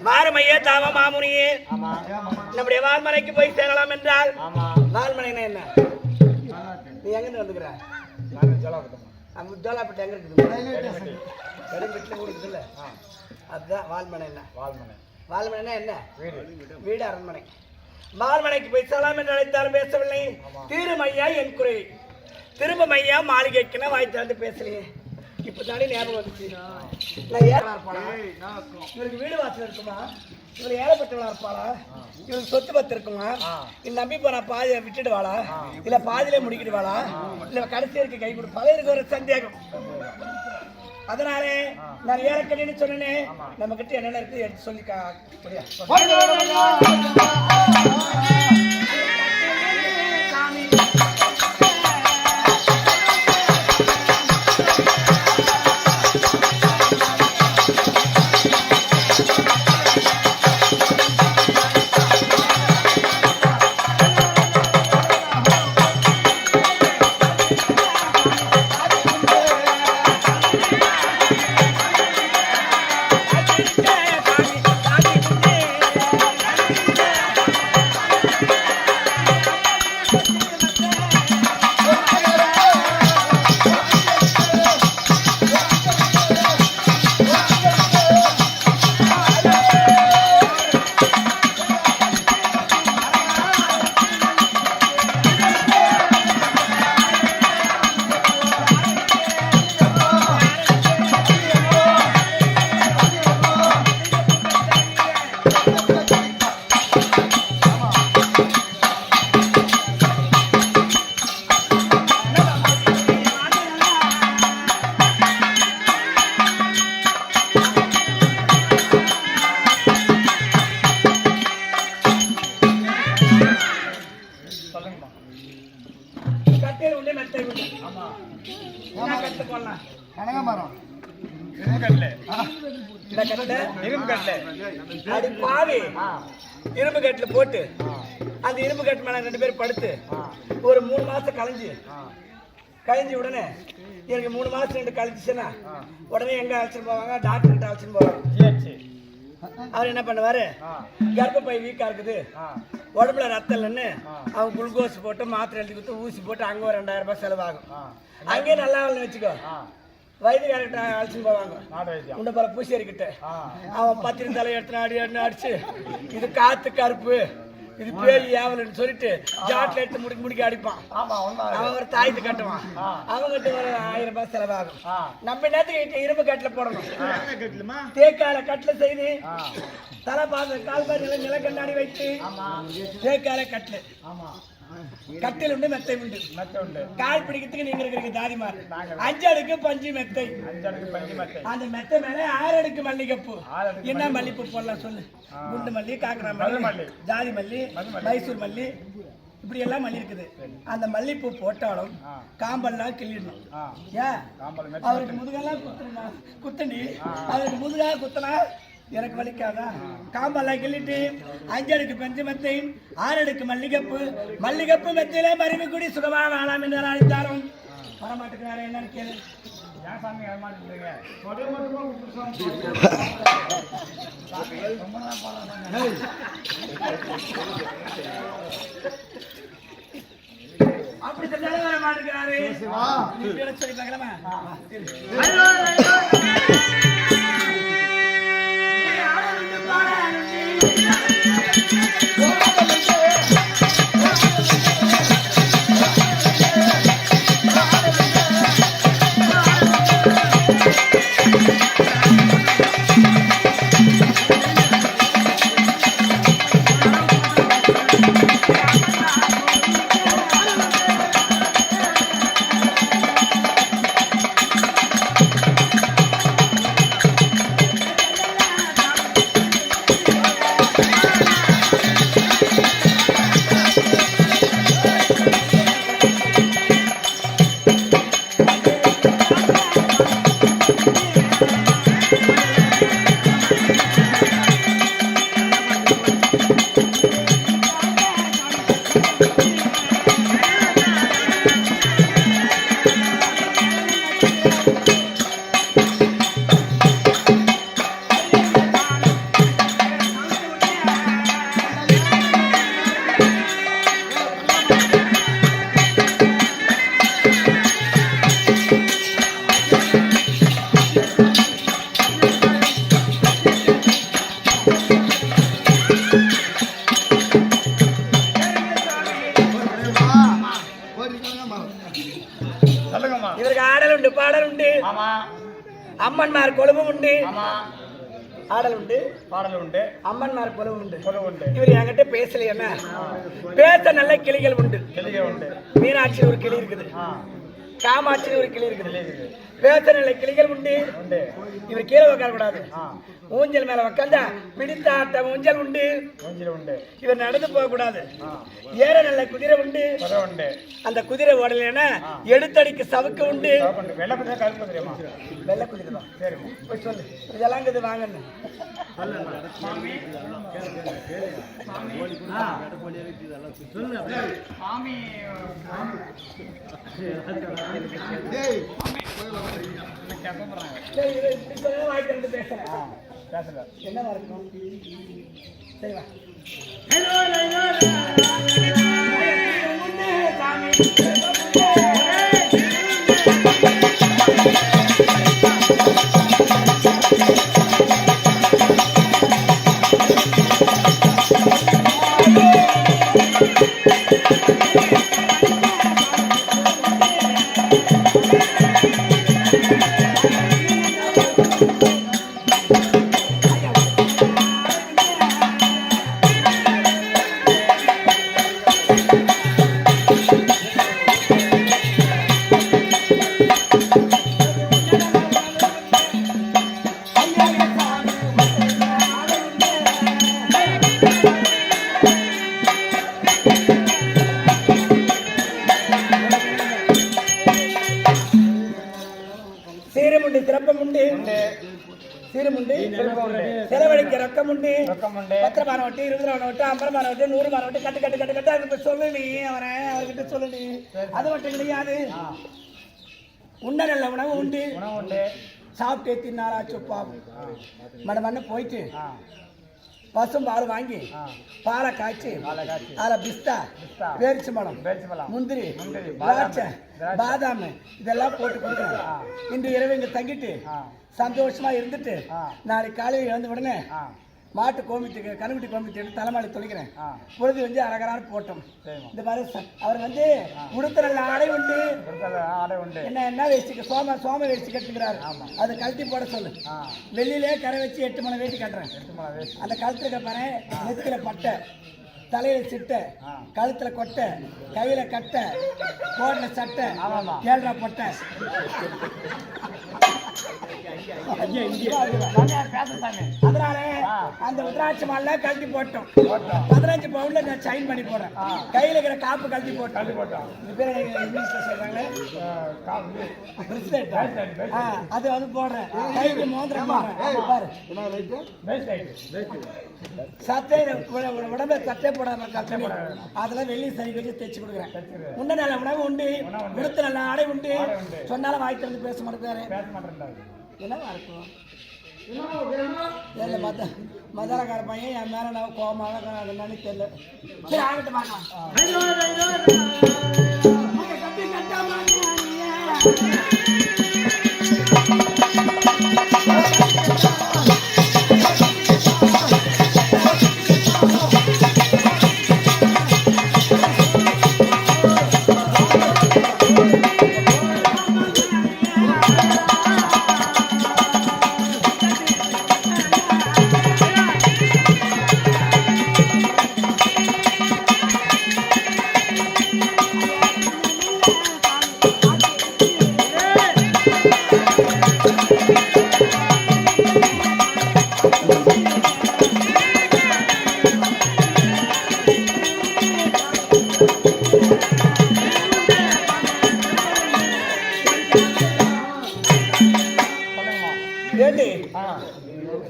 மாறுமையே தாவ மாமுனியே, நம்முடைய வால்மலைக்கு போய் சேரலாம் என்றால் வால்மலைன்னா என்ன? நீ எங்க வந்துக்கிற? ஜோலாப்பட்டு எங்க இருக்குது? இருக்குல்ல, அதுதான் வால்மனை. என்ன வால்மனைனா என்ன? வீடு அரண்மனை. வால்மனைக்கு போய் சேரலாம் என்று அழைத்தாலும் பேசவில்லை. திருமையா என் குறை, திரும்ப மையா மாளிகைக்குன்னா வாய் திறந்து பேசலையே. இப்பதானே ஞாபகம் வந்துச்சு. நான் ஏறா இருப்பாளா? இவருக்கு வீடு வாசல் இருக்குமா? இவரு ஏழப்பட்டவளா இருப்பாளா? இவருக்கு சொத்து பத்து இருக்குமா? இந்த நம்பி போனா பாதியை விட்டுடுவாளா? இல்ல பாதியிலே முடிக்கிடுவாளா? இல்ல கடைசி இருக்கு கை கொடுப்பாளா? எனக்கு ஒரு சந்தேகம். அதனாலே நான் ஏறக்கடின்னு சொன்னேன். நம்ம கிட்ட என்னென்ன இருக்கு எடுத்து சொல்லி இரும்பு கட்டுல போட்டு அந்த இரும்பு கட்டு மேல 2 பேர் படுத்து ஒரு 3 மாசம் கழிஞ்சு உடனே எனக்கு 3 மாசம் கழிச்சுன்னா உடனே எங்க அழைச்சிட்டு போவாங்க? டாக்டர் கிட்ட அழைச்சிட்டு போவாங்க. அவர் என்ன பண்ணுவாரு? கர்ப்பப்பை வீக்கா இருக்குது, உடம்புல ரத்தம் இல்லைன்னு அவங்க குளுக்கோஸ் போட்டு மாத்திரை எழுதி கொடுத்து ஊசி போட்டு அங்க ஒரு 2000 ரூபாய் செலவாகும். அங்கேயே நல்லா வச்சுக்கோ. வைத்தியர்கிட்ட அழைச்சிட்டு போவாங்க. உன்ன பல பூசியர்கிட்ட அவன் 10 தலை எடுத்து அடிச்சு இது காத்து கருப்பு, இது பேலி ஏவலன்னு சொல்லிட்டு ஜாட்ல எடுத்து முடிக்க அடிப்பான். அவன் ஒரு தாயத்து கட்டுவான். அவங்ககிட்ட ஒரு 1000 ரூபாய் செலவாகும். நம்ம நேரத்துக்கு இரும்பு கட்டுல போடணும். தேக்கால கட்டுல செய்து தலை பாத கால் பாத நில கண்ணாடி வைத்து தேக்கால கட்டுல கட்டில் உண்டு, மெத்தை உண்டு. கால் பிடிக்கிறதுக்கு நீங்க இருக்கிற தாதிமார் 5 அடுக்கு பஞ்சு மெத்தை. அந்த மெத்தை மேல 6 அடுக்கு மல்லிகைப்பூ. என்ன மல்லிப்பூ போடலாம் சொல்லு? குண்டு மல்லி, காக்கரா மல்லி, ஜாதி மல்லி, மைசூர் மல்லி, இப்படி எல்லாம் மல்லி இருக்குது. அந்த மல்லிப்பூ போட்டாலும் காம்பெல்லாம் கிள்ளிடணும். ஏன்? அவருக்கு முதுகெல்லாம் குத்தண்டி அவருக்கு முதுகா குத்தனா எனக்கு வலிக்காதா? காம்பெல்லாம் கிள்ளிட்டு 5 அடுக்கு பஞ்சு மெத்தை, 6 அடுக்கு மல்லிகைப்பூ மெத்தையிலே மருவி கூடி சுகமாக வேணாம் என்று அழைத்தாரும் வரமாட்டுக்கிறாரு. என்னன்னு கேளு. அப்படி சொன்னாலும் வர மாட்டேங்கிறாரு. சொல்லி பார்க்கலாமா? உண்டு பாடல் உண்டு. அம்மன்மார் கொழுவு உண்டு. ஆடல் உண்டு பாடல் உண்டு. அம்மன்மார் கொழுவு உண்டு. இவர் என்கிட்ட பேசலையா? பேச நல்ல கிளிகள் உண்டு. மீனாட்சி ஒரு கிளி இருக்குது, காமாட்சி ஒரு கிளி இருக்குது. பேச நல்ல கிளிகள் உண்டு. இவர் கீழே உட்கார கூடாது, ஊஞ்சல் மேல உட்காந்தா பிடித்தாட்ட ஊஞ்சல் உண்டு. இவர் நடந்து போக கூடாது. ஏற நல்ல குதிரை உண்டு. அந்த குதிரை ஓடலைன்னா எடுத்தடிக்கு சவுக்கு உண்டு. வெள்ளை குதிரை தான். போய் சொல்லு, இதெல்லாம் இது வாங்கன்னு. என்னவா இருக்கும்? சரிவா செலவழிக்க ரக்கம் உண்டு. 10 ரூபாய் நோட்டு, 20 ரூபாய் நோட்டு, 50 ரூபாய் நோட்டு, 100 ரூபாய் நோட்டு, கட்டு கட்டு கட்டு கட்டு அதுக்கு சொல்லி அவர்கிட்ட சொல்லி. அது மட்டும் கிடையாது, உண்ட நல்ல உணவு உண்டு. சாப்பிட்டே தின்னாரா சொப்பாம் மண்ணு போயிட்டு பசும் பால் வாங்கி பாலை காய்ச்சி அதில் பிஸ்தா, பேரிச்சம்பழம், முந்திரி, திராட்சை, பாதாம் இதெல்லாம் போட்டு கொடுக்கணும். இன்று இரவு இங்கே தங்கிட்டு சந்தோஷமா இருந்துட்டு நாளைக்கு காலையில் எழுந்த உடனே மாட்டு கோமித்துக்கு கருங்குட்டி கோமித்து எடுத்து தலைமாடி தொலைக்கிறேன். பொழுது வந்து அரகரான போட்டோம். இந்த மாதிரி அவர் வந்து உடுத்த நல்ல ஆடை உண்டு. என்ன வேஷ்டிக்கு சோம வேஷ்டி கட்டுக்கிறாரு, அதை கழட்டி போட சொல்லு. வெளியிலே கரை வச்சு 8 மணி வேட்டி கட்டுறேன். அந்த கழுத்துல பாரு, நெத்தில பட்டை, தலையில சிட்டை, கழுத்துல கொட்டை, கையில கட்டை, கோட்ல சட்டை, 7 ரூபா பொட்டை. அதனால அந்த உத்ராட்சி மாலை கழட்டி போட்டோம். 15 பவுன்ல நான் சைன் பண்ணி போடுறேன். கையில இருக்கிற காப்பு கழட்டி போட்டோம். இது பேர் இங்கிலீஷ்ல சொல்றாங்க அது வந்து போடுறேன். கைக்கு மோதிரம் பாரு, சட்டை உடம்புல சட்டை போடாம அதெல்லாம் வெள்ளி சரி வச்சு தைச்சு கொடுக்குறேன். உண்ட நல்ல உணவு உண்டு, விடுத்த நல்ல ஆடை உண்டு. சொன்னாலும் வாய்க்கு வந்து பேச மாட்டேங்கிறாரு. என்னவா இருக்கும்? தெரியல, மதாரக்கார பையன் என் மேல நான் கோபமாக என்னன்னு தெரியல. சரி ஆகிட்டு பார்க்கலாம்.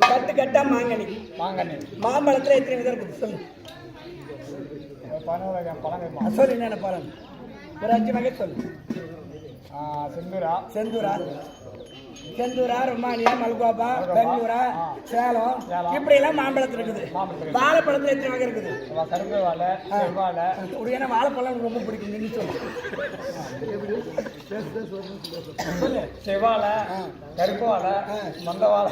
கட்டு கட்டா மாங்கனி. மாம்பழத்துல எத்தனை விதம் இருக்குது சொல்லு. சொல்லு என்ன பழம்? ஒரு 5 வகை சொல்லு. செந்தூரா, செந்தூரா, ருமானியா, மல்கோபா, பெங்களூரா, சேலம் இப்படி எல்லாம் மாம்பழத்தில் இருக்குது. வாழைப்பழத்துல எத்தனை வகை இருக்குது? ஏன்னா வாழைப்பழம் ரொம்ப பிடிக்கும். நீங்க சொல்லு. செவ்வாழை, கருப்பு வாழை, மந்த வாழை,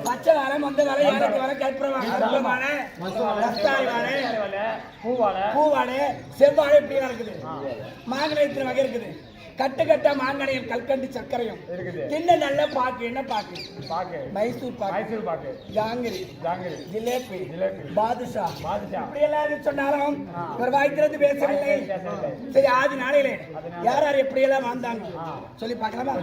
பச்சை வாழை, மந்த வாழை, ஏலக்காய் வாழை, கற்பூர வாழை, கஸ்தாரி வாழை, பூவாழை, செவ்வாழை இப்படி இருக்குது. மாங்கனி எத்தனை வகை இருக்குது? கட்டு கட்டா மாங்கனியும் கல்கண்டு சர்க்கரையும் தின்ன நல்ல பாக்கு. என்ன பாக்கு? மைசூர் பாக்கு, ஜாங்கிரி, ஜிலேபி, பாதுஷா இப்படி எல்லாரும் சொன்னாலும் ஒரு வாய்த்திருந்து பேசவில்லை. சரி, ஆதி நாளையிலே யார் யார் எப்படி எல்லாம் வாழ்ந்தாங்க சொல்லி பார்க்கலாமா?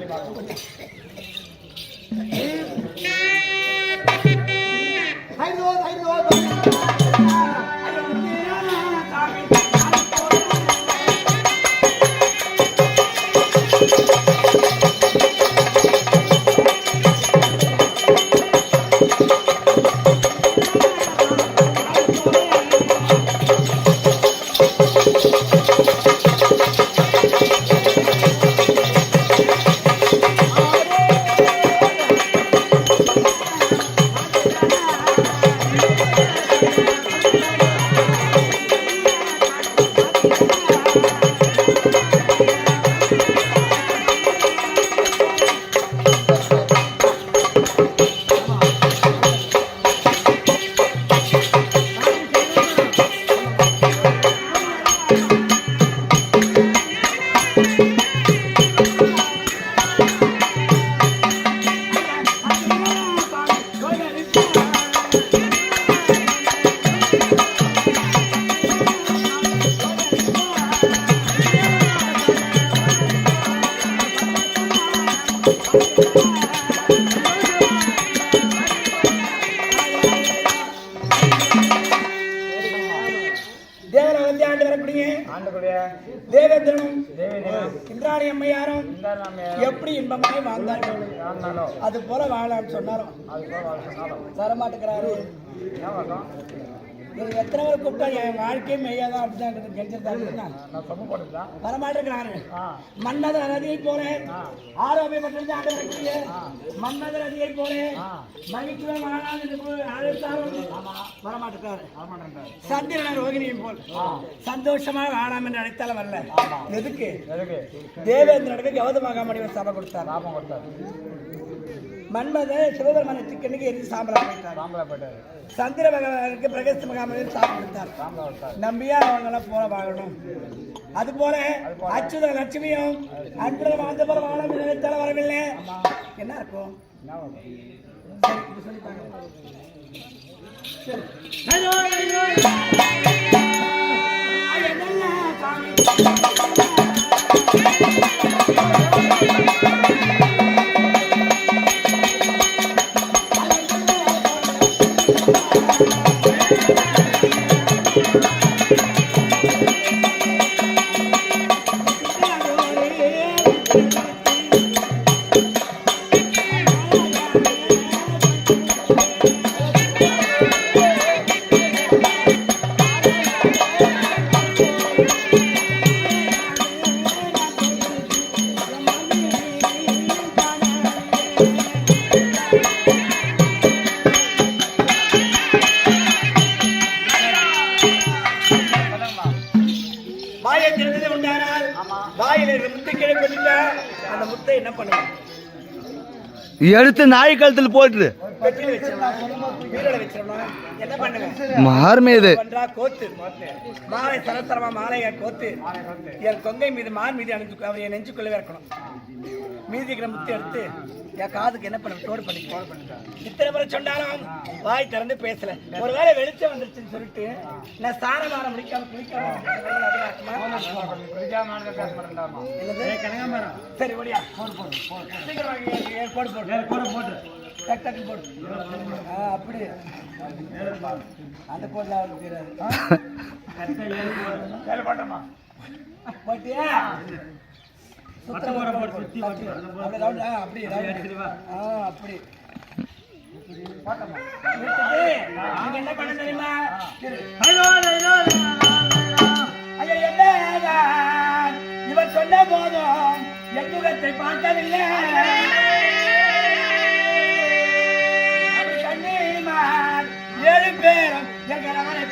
தேவேந்திரனும் இந்திராணி அம்மையாரும் எப்படி இன்பமாய் வாழ்ந்தார்கள் அது போல வாழான்னு சொன்னாலும் வரமாட்டேங்கிறாரு. நீங்க எத்தனை பேர் கூப்பிட்டா என் வாழ்க்கையும் மெய்யாதான் அப்படிதான் கெஞ்சிருந்தாங்க. வரமாட்டேங்கிறாரு. மன்னதர் நதியை போறேன் ஆரோக்கியப்பட்டிருந்து மன்னதர் நதியை போறேன் மகிழ்ச்சியுடன் வரமாட்டேங்கிறாரு. சந்திரன் ரோகிணியும் போல் சந்தோஷமாக வாழாம் என்று அழைத்தாலும் வரல. எதுக்கு? தேவேந்திரனுக்கு கௌதமாக மணிவர் சபை கொடுத்தார். மன்மத சிவபெருமான சிக்கனுக்கு எரிஞ்சு சாம்பலாப்பட்டார். சந்திர பகவானுக்கு பிரகஸ்த மகாமணிவர் சாபம் கொடுத்தார். நம்பியா அவங்கெல்லாம் போல வாழணும். அது போல அச்சுத லட்சுமியும் அன்று வாழ்ந்த போல வாழ நினைத்தால வரவில்லை. என்ன இருக்கும்? எடுத்து நாய் கழுத்தில் போட்டு மாறுமே கோத்து மாலை சரசரமா மாலையை கோத்து என் கொங்கை மீது மான் மீது அணிஞ்சு அவரை நெஞ்சுக்குள்ளவே இருக்கணும். மீதி இருக்கிற முத்து எடுத்து என் காதுக்கு என்ன பண்ண தோடு பண்ணி இத்தனை முறை சொன்னாலும் வாய் திறந்து பேசல. ஒருவேளை வெளிச்சம் வந்துருச்சுன்னு சொல்லிட்டு நான் சாரமாரம் முடிக்காம குளிக்காம சரி ஒடியா போடு அப்படி அந்த கோட்ல போட்டியா அப்படி என்ன பண்ண தெரியுமா? இவர் சொன்ன போதும் எதுகத்தை குலத்தை பார்க்கவில்லை கண்ணீமான் 7 பேரும் எங்களவரை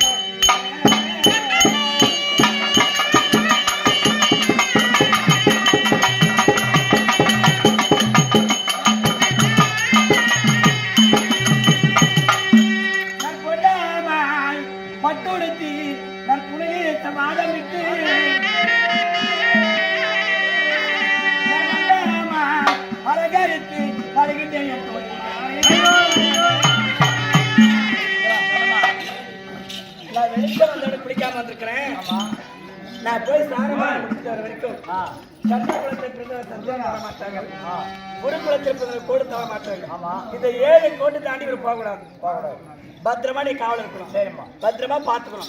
பட்டுடுத்தி நான் புனித வாதமிட்டு அலங்கரித்து வருகின்றேன். நான் வெளிச்சம் வந்தோட பிடிக்காம வந்திருக்கிறேன். நான் போய் சாரமா முடிச்சுட்டு வர வரைக்கும் சந்த குளத்தை பிறந்தவர் சந்தேகம் தர மாட்டாங்க, ஒரு குளத்தில் பிறந்தவர் கோடு தர மாட்டாங்க. இந்த 7 கோட்டு தாண்டி இவர் போகக்கூடாது. பத்திரமா நீ காவல் இருக்கணும். சரிம்மா, பத்திரமா பாத்துக்கணும்.